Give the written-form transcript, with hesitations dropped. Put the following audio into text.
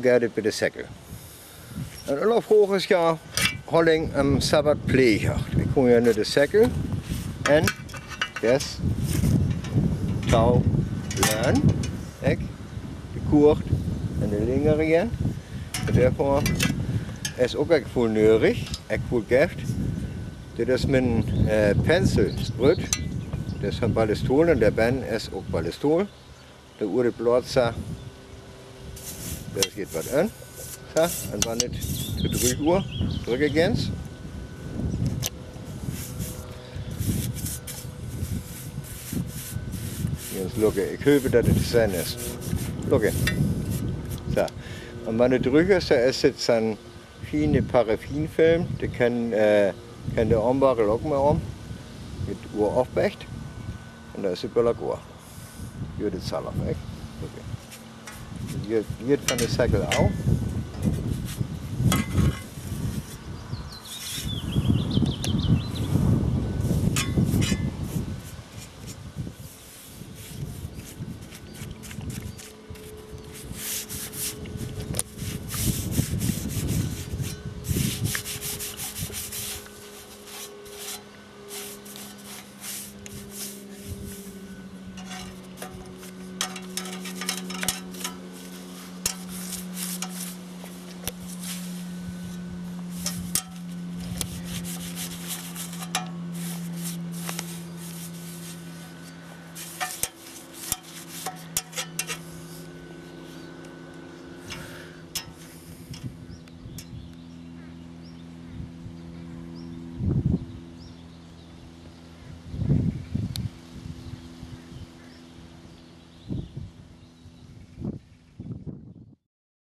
gaat het bij de sekkel. En alle vroeger ja holding am sabbat pleger. Ik kom hier naar de sekkel en yes, touw, lijn, de koord en de linger again. Daarvoor is ook echt veel nodig, echt veel gift. Dit is mijn penselsprut. Dat is van ballistol en de ben is ook ballistol. De oude plaatsen, daar geht wat in. Zo, en wanneer het te 3 uur, druk ik eens. Eens lukken, ik hoop dat het te zijn is. Lukken. Zo, en wanneer het druk is, dan is het zo'n fijne paraffinfilm. Die kan de aanbakken ook maar om. Het uur afbecht. En dan is het wel goed. Je doet het zelf, hè? Okay. Je van de sekkel af.